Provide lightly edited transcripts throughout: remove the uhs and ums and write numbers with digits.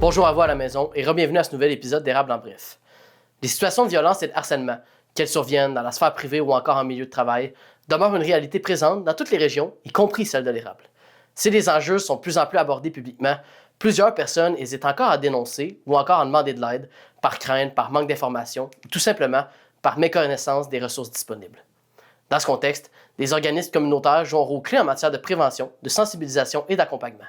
Bonjour à vous à la maison et re-bienvenue à ce nouvel épisode d'Érable en bref. Les situations de violence et de harcèlement, qu'elles surviennent dans la sphère privée ou encore en milieu de travail, demeurent une réalité présente dans toutes les régions, y compris celle de l'Érable. Si les enjeux sont de plus en plus abordés publiquement, plusieurs personnes hésitent encore à dénoncer ou encore à demander de l'aide, par crainte, par manque d'informations, ou tout simplement par méconnaissance des ressources disponibles. Dans ce contexte, les organismes communautaires jouent un rôle clé en matière de prévention, de sensibilisation et d'accompagnement.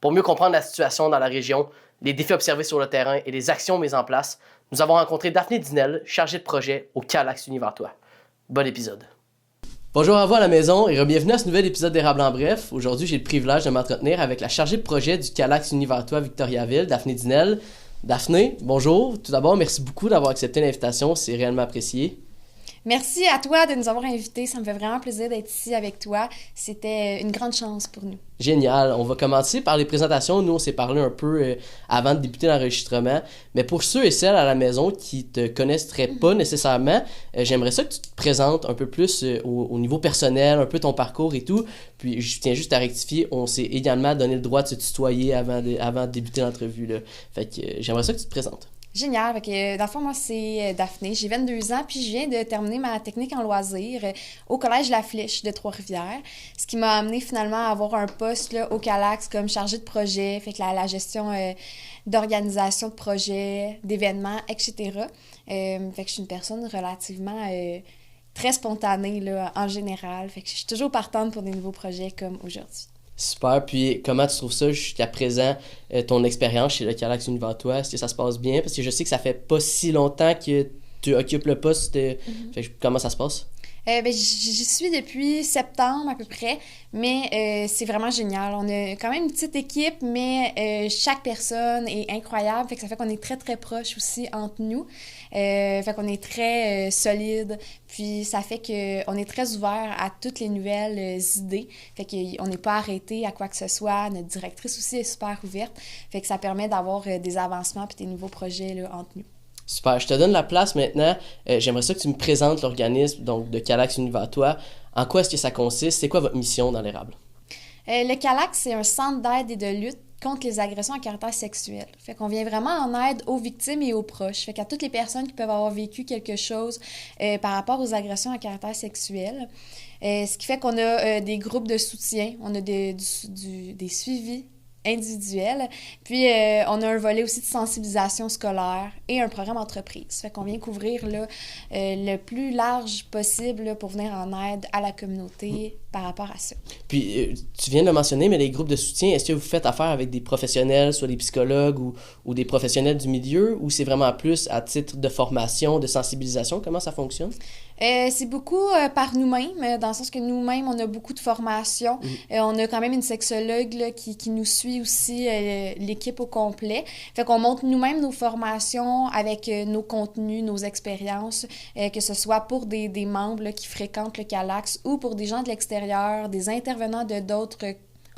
Pour mieux comprendre la situation dans la région, les défis observés sur le terrain et les actions mises en place, nous avons rencontré Daphné Dinel, chargée de projet au Calax Univertois. Bon épisode. Bonjour à vous à la maison et bienvenue à ce nouvel épisode d'Érable en bref. Aujourd'hui, j'ai le privilège de m'entretenir avec la chargée de projet du Calax Univertois Victoriaville, Daphné Dinel. Daphné, bonjour. Tout d'abord, merci beaucoup d'avoir accepté l'invitation, c'est réellement apprécié. Merci à toi de nous avoir invités. Ça me fait vraiment plaisir d'être ici avec toi. C'était une grande chance pour nous. Génial. On va commencer par les présentations. Nous, on s'est parlé un peu avant de débuter l'enregistrement. Mais pour ceux et celles à la maison qui te connaisseraient pas nécessairement, j'aimerais ça que tu te présentes un peu plus au niveau personnel, un peu ton parcours et tout. Puis, je tiens juste à rectifier, on s'est également donné le droit de se tutoyer avant de débuter l'entrevue, là. Fait que j'aimerais ça que tu te présentes. Génial. Fait que, dans le fond, moi, c'est Daphné. J'ai 22 ans, puis je viens de terminer ma technique en loisirs au Collège La Flèche de Trois-Rivières, ce qui m'a amené finalement à avoir un poste là, au Calax comme chargée de projet, fait que la gestion d'organisation de projets, d'événements, etc. Fait que je suis une personne relativement très spontanée là, en général. Fait que je suis toujours partante pour des nouveaux projets comme aujourd'hui. Super. Puis, comment tu trouves ça jusqu'à présent, ton expérience chez le Calax Univertois? Est-ce que ça se passe bien? Parce que je sais que ça fait pas si longtemps que tu occupes le poste. Fait que, comment ça se passe? J'y suis depuis septembre à peu près, mais c'est vraiment génial. On a quand même une petite équipe, mais chaque personne est incroyable, fait que ça fait qu'on est très très proches aussi entre nous. Fait qu'on est très solide, puis ça fait qu'on est très ouvert à toutes les nouvelles idées, fait qu'on n'est pas arrêté à quoi que ce soit. Notre directrice aussi est super ouverte, fait que ça permet d'avoir des avancements puis des nouveaux projets là, entre nous. Super. Je te donne la place maintenant. J'aimerais ça que tu me présentes l'organisme donc, de Calax Univertois. En quoi est-ce que ça consiste? C'est quoi votre mission dans l'érable? Le Calax, c'est un centre d'aide et de lutte contre les agressions à caractère sexuel. Fait qu'on vient vraiment en aide aux victimes et aux proches. Fait qu'à toutes les personnes qui peuvent avoir vécu quelque chose par rapport aux agressions à caractère sexuel. Ce qui fait qu'on a des groupes de soutien, on a des suivis individuel. Puis, on a un volet aussi de sensibilisation scolaire et un programme entreprise. Fait qu'on vient couvrir là, le plus large possible là, pour venir en aide à la communauté par rapport à ça. Puis, tu viens de le mentionner, mais les groupes de soutien, est-ce que vous faites affaire avec des professionnels, soit des psychologues ou des professionnels du milieu, ou c'est vraiment plus à titre de formation, de sensibilisation? Comment ça fonctionne? C'est beaucoup par nous-mêmes, dans le sens que nous-mêmes, on a beaucoup de formations. On a quand même une sexologue là, qui nous suit aussi, l'équipe au complet. Fait qu'on monte nous-mêmes nos formations avec nos contenus, nos expériences, que ce soit pour des membres là, qui fréquentent le Calax ou pour des gens de l'extérieur, des intervenants de d'autres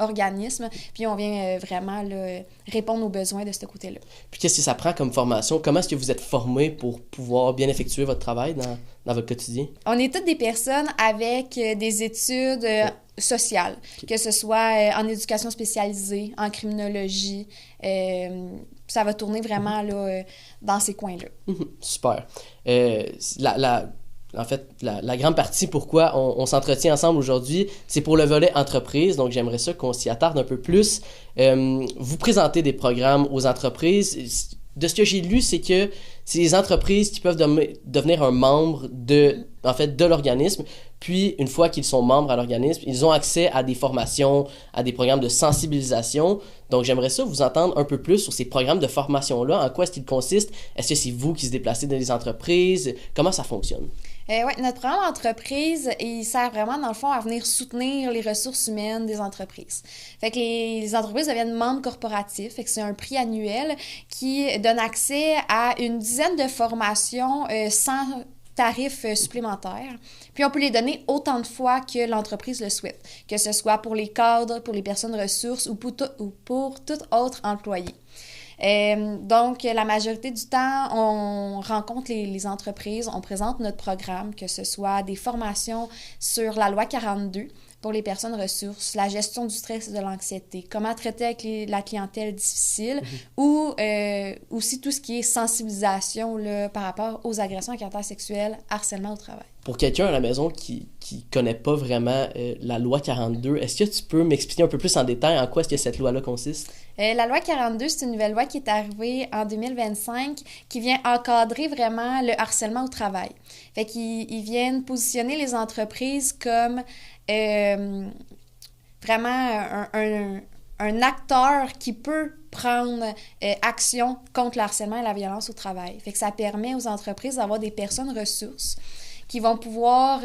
organismes, puis on vient vraiment là, répondre aux besoins de ce côté-là. Puis qu'est-ce que ça prend comme formation? Comment est-ce que vous êtes formé pour pouvoir bien effectuer votre travail dans votre quotidien? On est toutes des personnes avec des études sociales, que ce soit en éducation spécialisée, en criminologie, ça va tourner vraiment là, dans ces coins-là. Super. En fait, la grande partie pourquoi on s'entretient ensemble aujourd'hui, c'est pour le volet entreprise. Donc, j'aimerais ça qu'on s'y attarde un peu plus. Vous présentez des programmes aux entreprises. De ce que j'ai lu, c'est que c'est les entreprises qui peuvent devenir un membre de l'organisme. Puis, une fois qu'ils sont membres à l'organisme, ils ont accès à des formations, à des programmes de sensibilisation. Donc, j'aimerais ça vous entendre un peu plus sur ces programmes de formation-là. En quoi est-ce qu'ils consistent? Est-ce que c'est vous qui se déplacez dans les entreprises? Comment ça fonctionne? Oui, notre programme entreprise, il sert vraiment, dans le fond, à venir soutenir les ressources humaines des entreprises. Fait que les entreprises deviennent membres corporatifs. Fait que c'est un prix annuel qui donne accès à une dizaine de formations sans tarifs supplémentaires. Puis on peut les donner autant de fois que l'entreprise le souhaite, que ce soit pour les cadres, pour les personnes ressources ou pour tout autre employé. Donc, la majorité du temps, on rencontre les entreprises, on présente notre programme, que ce soit des formations sur la loi 42, pour les personnes ressources, la gestion du stress et de l'anxiété, comment traiter avec la clientèle difficile ou aussi tout ce qui est sensibilisation là, par rapport aux agressions à caractère sexuel, harcèlement au travail. Pour quelqu'un à la maison qui connaît pas vraiment la loi 42, est-ce que tu peux m'expliquer un peu plus en détail en quoi est-ce que cette loi-là consiste? La loi 42, c'est une nouvelle loi qui est arrivée en 2025 qui vient encadrer vraiment le harcèlement au travail. Fait qu'ils viennent positionner les entreprises comme vraiment un acteur qui peut prendre action contre le harcèlement et la violence au travail. Fait que ça permet aux entreprises d'avoir des personnes ressources qui vont pouvoir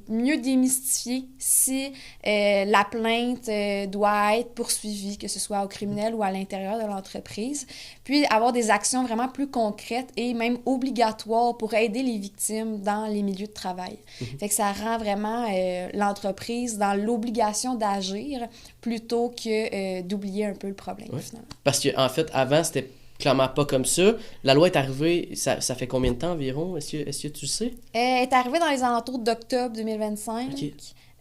mieux démystifier si la plainte doit être poursuivie, que ce soit au criminel ou à l'intérieur de l'entreprise, puis avoir des actions vraiment plus concrètes et même obligatoires pour aider les victimes dans les milieux de travail. Fait que ça rend vraiment l'entreprise dans l'obligation d'agir plutôt que d'oublier un peu le problème, finalement. Parce qu'en fait, avant, c'était clairement pas comme ça. La loi est arrivée, ça fait combien de temps environ? Est-ce que tu sais? Elle est arrivée dans les alentours d'octobre 2025. Okay.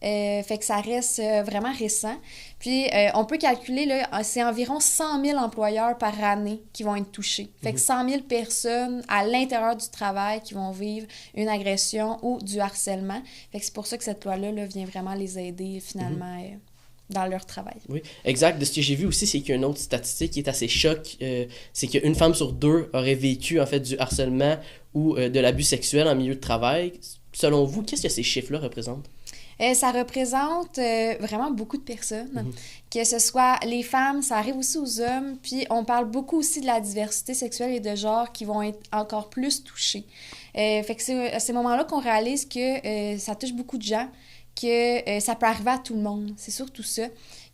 Fait que ça reste vraiment récent. Puis, on peut calculer, là, c'est environ 100 000 employeurs par année qui vont être touchés. Fait que 100 000 personnes à l'intérieur du travail qui vont vivre une agression ou du harcèlement. Fait que c'est pour ça que cette loi-là là, vient vraiment les aider, finalement, dans leur travail. Oui, exact. De ce que j'ai vu aussi, c'est qu'il y a une autre statistique qui est assez choc. C'est qu'une femme sur deux aurait vécu, en fait, du harcèlement ou de l'abus sexuel en milieu de travail. Selon vous, qu'est-ce que ces chiffres-là représentent? Ça représente vraiment beaucoup de personnes. Que ce soit les femmes, ça arrive aussi aux hommes. Puis on parle beaucoup aussi de la diversité sexuelle et de genre qui vont être encore plus touchés. Fait que c'est à ces moments-là qu'on réalise que ça touche beaucoup de gens, que ça peut arriver à tout le monde. C'est surtout ça.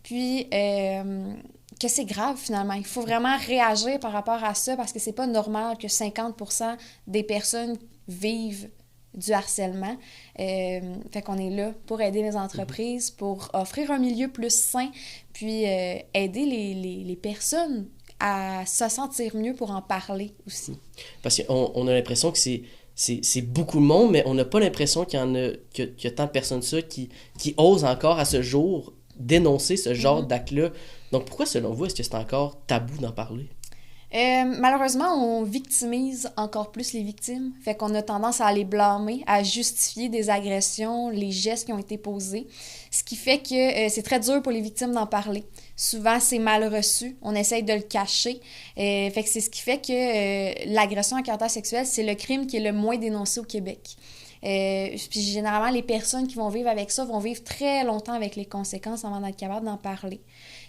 Puis que c'est grave finalement. Il faut vraiment réagir par rapport à ça parce que c'est pas normal que 50% des personnes vivent du harcèlement. Fait qu'on est là pour aider les entreprises, pour offrir un milieu plus sain, puis aider les personnes à se sentir mieux pour en parler aussi. Parce qu'on a l'impression que c'est beaucoup de monde, mais on n'a pas l'impression qu'il y a tant de personnes ça qui osent encore à ce jour dénoncer ce genre d'acte-là. Donc pourquoi, selon vous, est-ce que c'est encore tabou d'en parler? Malheureusement, on victimise encore plus les victimes. Fait qu'on a tendance à les blâmer, à justifier des agressions, les gestes qui ont été posés. Ce qui fait que c'est très dur pour les victimes d'en parler. Souvent, c'est mal reçu. On essaye de le cacher. Fait que c'est ce qui fait que l'agression à caractère sexuel, c'est le crime qui est le moins dénoncé au Québec. Puis généralement, les personnes qui vont vivre avec ça vont vivre très longtemps avec les conséquences avant d'être capable d'en parler.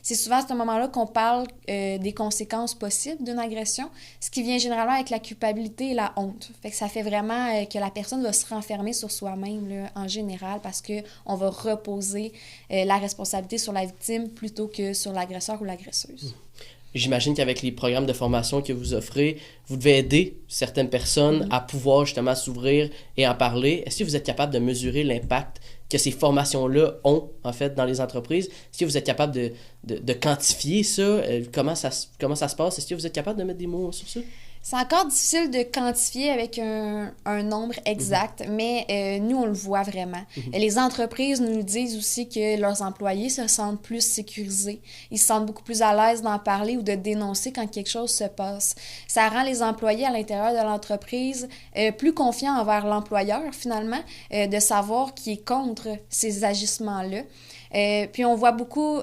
C'est souvent à ce moment-là qu'on parle des conséquences possibles d'une agression, ce qui vient généralement avec la culpabilité et la honte. Fait que ça fait vraiment que la personne va se renfermer sur soi-même là, en général parce qu'on va reposer la responsabilité sur la victime plutôt que sur l'agresseur ou l'agresseuse. J'imagine qu'avec les programmes de formation que vous offrez, vous devez aider certaines personnes à pouvoir justement s'ouvrir et en parler. Est-ce que vous êtes capable de mesurer l'impact que ces formations-là ont, en fait, dans les entreprises? Est-ce que vous êtes capable de quantifier ça? Comment ça se passe? Est-ce que vous êtes capable de mettre des mots sur ça? C'est encore difficile de quantifier avec un nombre exact, mais nous, on le voit vraiment. Les entreprises nous disent aussi que leurs employés se sentent plus sécurisés. Ils se sentent beaucoup plus à l'aise d'en parler ou de dénoncer quand quelque chose se passe. Ça rend les employés à l'intérieur de l'entreprise plus confiants envers l'employeur, finalement, de savoir qui est contre ces agissements-là. Puis on voit beaucoup...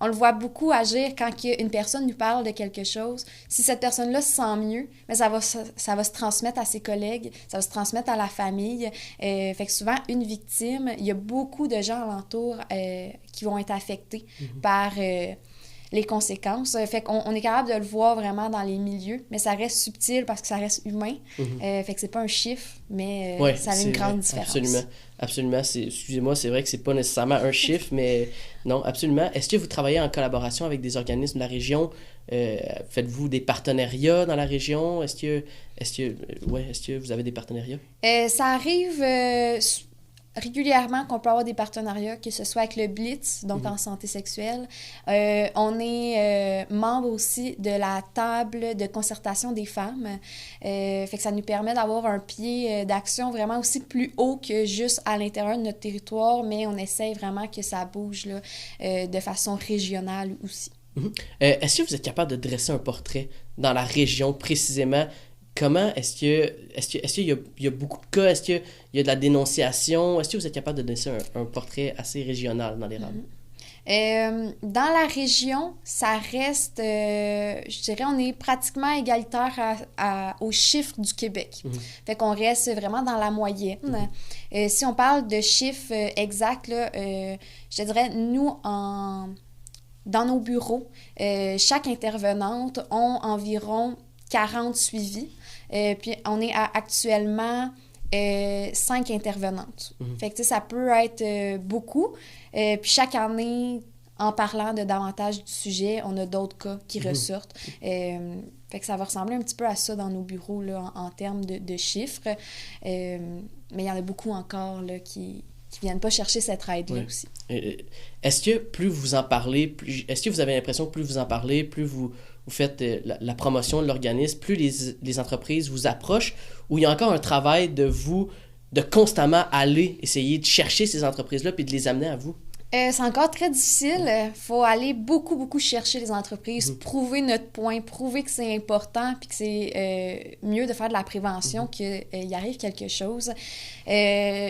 On le voit beaucoup agir quand une personne nous parle de quelque chose. Si cette personne-là se sent mieux, mais ça va se transmettre à ses collègues, ça va se transmettre à la famille. Fait que souvent, une victime, il y a beaucoup de gens alentour qui vont être affectés par les conséquences. Fait qu'on est capable de le voir vraiment dans les milieux, mais ça reste subtil parce que ça reste humain. Fait que c'est pas un chiffre, mais ça a une grande différence. Absolument. Excusez-moi, c'est vrai que c'est pas nécessairement un chiffre, mais non, absolument. Est-ce que vous travaillez en collaboration avec des organismes de la région? Faites-vous des partenariats dans la région? Est-ce que vous avez des partenariats? Ça arrive régulièrement qu'on peut avoir des partenariats, que ce soit avec le Blitz, donc en santé sexuelle. On est membre aussi de la table de concertation des femmes. Fait que ça nous permet d'avoir un pied d'action vraiment aussi plus haut que juste à l'intérieur de notre territoire, mais on essaye vraiment que ça bouge là, de façon régionale aussi. Est-ce que vous êtes capable de dresser un portrait dans la région précisément? Comment est-ce qu'il y a beaucoup de cas? Est-ce qu'il y a de la dénonciation? Est-ce que vous êtes capable de dresser un portrait assez régional dans l'érable? Dans la région, ça reste, je dirais, on est pratiquement égalitaire aux chiffres du Québec. Fait qu'on reste vraiment dans la moyenne. Si on parle de chiffres exacts, là, je te dirais, nous, dans nos bureaux, chaque intervenante ont environ 40 suivis. Puis on est actuellement 5 intervenantes. Fait que ça peut être beaucoup. Puis chaque année, en parlant de davantage du sujet, on a d'autres cas qui ressortent. Fait que ça va ressembler un petit peu à ça dans nos bureaux là, en termes de chiffres. Mais il y en a beaucoup encore là, qui viennent pas chercher cette aide-là aussi. Est-ce que plus vous en parlez, est-ce que vous avez l'impression que plus vous en parlez, plus vous faites la promotion de l'organisme, plus les entreprises vous approchent, ou il y a encore un travail de constamment aller essayer de chercher ces entreprises-là puis de les amener à vous? C'est encore très difficile. Il faut aller beaucoup chercher les entreprises, prouver notre point, prouver que c'est important puis que c'est mieux de faire de la prévention qu'il y arrive quelque chose.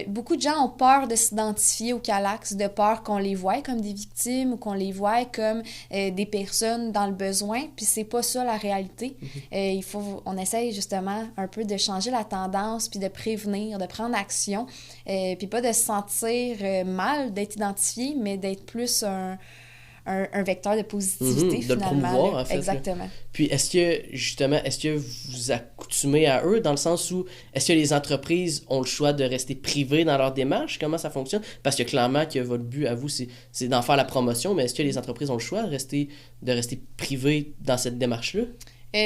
Beaucoup de gens ont peur de s'identifier au CALAX, de peur qu'on les voie comme des victimes ou qu'on les voie comme des personnes dans le besoin, puis c'est pas ça la réalité. On essaye justement un peu de changer la tendance puis de prévenir, de prendre action, puis pas de se sentir mal d'être identifié, mais d'être plus un vecteur de positivité, finalement. De le promouvoir, en fait. Exactement. Puis, est-ce que vous accoutumez à eux, dans le sens où, est-ce que les entreprises ont le choix de rester privées dans leur démarche? Comment ça fonctionne? Parce que clairement que votre but, à vous, c'est d'en faire la promotion, mais est-ce que les entreprises ont le choix de rester privées dans cette démarche-là?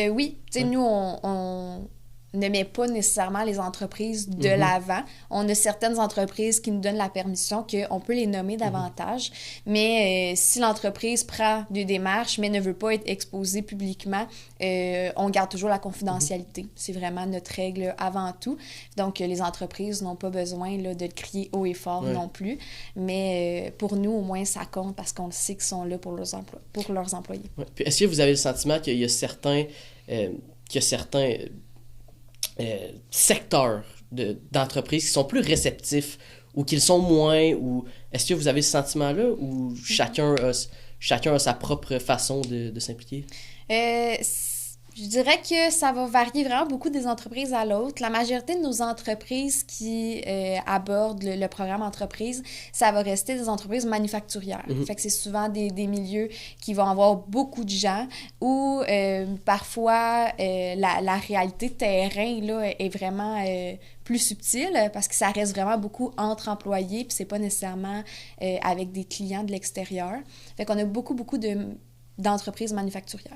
Oui. Tu sais, nous, on ne met pas nécessairement les entreprises de l'avant. On a certaines entreprises qui nous donnent la permission qu'on peut les nommer davantage, mais si l'entreprise prend des démarches mais ne veut pas être exposée publiquement, on garde toujours la confidentialité. C'est vraiment notre règle avant tout. Donc, les entreprises n'ont pas besoin là, de le crier haut et fort non plus, mais pour nous, au moins, ça compte parce qu'on sait qu'ils sont là pour leurs employés. Puis, est-ce que vous avez le sentiment qu'il y a certains secteurs d'entreprises qui sont plus réceptifs ou qu'ils sont moins, ou est-ce que vous avez ce sentiment-là ou chacun a sa propre façon de s'impliquer? Je dirais que ça va varier vraiment beaucoup des entreprises à l'autre. La majorité de nos entreprises qui abordent le programme entreprise, ça va rester des entreprises manufacturières. Fait que c'est souvent des milieux qui vont avoir beaucoup de gens où parfois la réalité terrain là, est vraiment plus subtile parce que ça reste vraiment beaucoup entre employés puis c'est pas nécessairement avec des clients de l'extérieur. Fait qu'on a beaucoup d'entreprises manufacturières.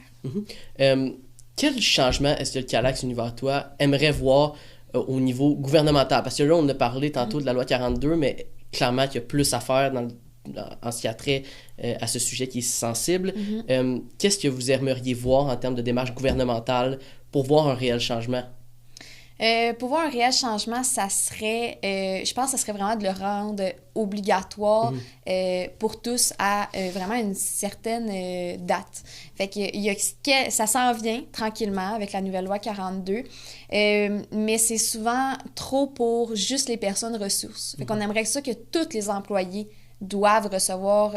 Quel changement est-ce que le CALAX Univers Toi aimerait voir au niveau gouvernemental? Parce que là, on a parlé tantôt de la loi 42, mais clairement qu'il y a plus à faire en ce qui a trait à ce sujet qui est sensible. Qu'est-ce que vous aimeriez voir en termes de démarche gouvernementale pour voir un réel changement? Pour voir un réel changement, ça serait, je pense que ça serait vraiment de le rendre obligatoire pour tous à vraiment une certaine date. Fait que ça s'en vient tranquillement avec la nouvelle loi 42, mais c'est souvent trop pour juste les personnes ressources. Fait qu'on aimerait ça que tous les employés doivent recevoir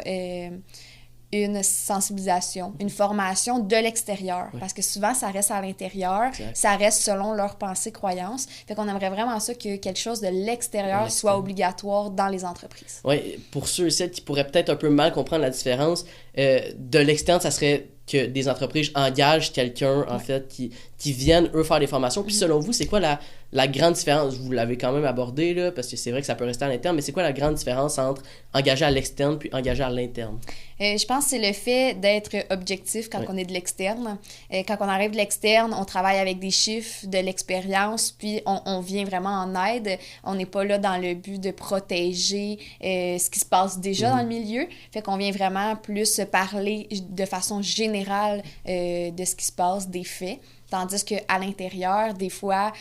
une sensibilisation, une formation de l'extérieur. Parce que souvent, ça reste à l'intérieur, ça reste selon leurs pensées, croyances. Fait qu'on aimerait vraiment ça que quelque chose de l'extérieur soit obligatoire dans les entreprises. Oui, pour ceux et celles qui pourraient peut-être un peu mal comprendre la différence, de l'externe, ça serait que des entreprises engagent quelqu'un, en fait, qui viennent, eux, faire des formations. Puis selon vous, c'est quoi la grande différence? Vous l'avez quand même abordé, là, parce que c'est vrai que ça peut rester à l'interne, mais c'est quoi la grande différence entre engager à l'externe puis engager à l'interne? Je pense que c'est le fait d'être objectif quand on est de l'externe. Quand on arrive de l'externe, on travaille avec des chiffres, de l'expérience, puis on vient vraiment en aide. On n'est pas là dans le but de protéger ce qui se passe déjà dans le milieu. Fait qu'on vient vraiment plus parler de façon générale de ce qui se passe, des faits. Tandis qu'à l'intérieur, des fois,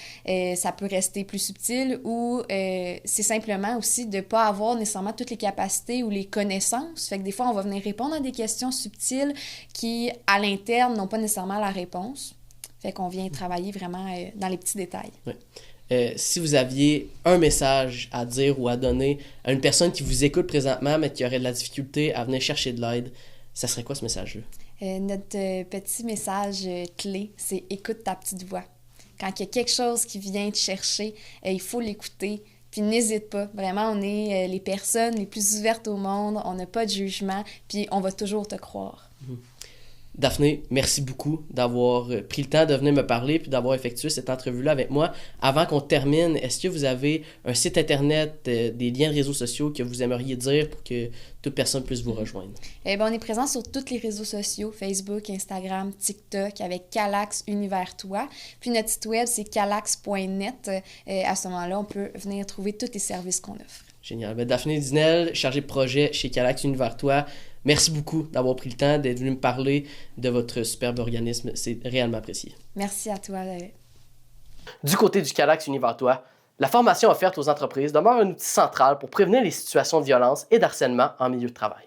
ça peut rester plus subtil ou c'est simplement aussi de ne pas avoir nécessairement toutes les capacités ou les connaissances. Fait que des fois, on va venir répondre à des questions subtiles qui, à l'interne, n'ont pas nécessairement la réponse. Fait qu'on vient travailler vraiment dans les petits détails. Oui. Si vous aviez un message à dire ou à donner à une personne qui vous écoute présentement, mais qui aurait de la difficulté à venir chercher de l'aide, ça serait quoi ce message-là? Notre petit message clé, c'est « écoute ta petite voix ». Quand il y a quelque chose qui vient te chercher, il faut l'écouter. Puis n'hésite pas. Vraiment, on est les personnes les plus ouvertes au monde. On n'a pas de jugement. Puis on va toujours te croire. Daphné, merci beaucoup d'avoir pris le temps de venir me parler puis d'avoir effectué cette entrevue-là avec moi. Avant qu'on termine, est-ce que vous avez un site internet, des liens de réseaux sociaux que vous aimeriez dire pour que toute personne puisse vous rejoindre? On est présent sur tous les réseaux sociaux, Facebook, Instagram, TikTok, avec Calax Univers Toi. Puis notre site web, c'est calax.net. À ce moment-là, on peut venir trouver tous les services qu'on offre. Génial. Daphné Dinel, chargée de projet chez Calax Univers Toi. Merci beaucoup d'avoir pris le temps d'être venu me parler de votre superbe organisme. C'est réellement apprécié. Merci à toi. Du côté du Calax Univers Toi, la formation offerte aux entreprises demeure un outil central pour prévenir les situations de violence et d'harcèlement en milieu de travail.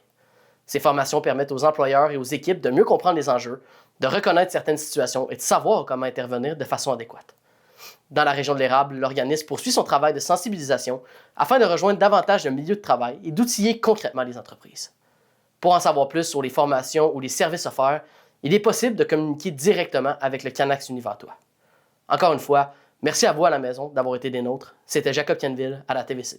Ces formations permettent aux employeurs et aux équipes de mieux comprendre les enjeux, de reconnaître certaines situations et de savoir comment intervenir de façon adéquate. Dans la région de l'Érable, l'organisme poursuit son travail de sensibilisation afin de rejoindre davantage le milieu de travail et d'outiller concrètement les entreprises. Pour en savoir plus sur les formations ou les services offerts, il est possible de communiquer directement avec le Calax Univers Toi. Encore une fois, merci à vous à la maison d'avoir été des nôtres. C'était Jacob Canville à la TVC.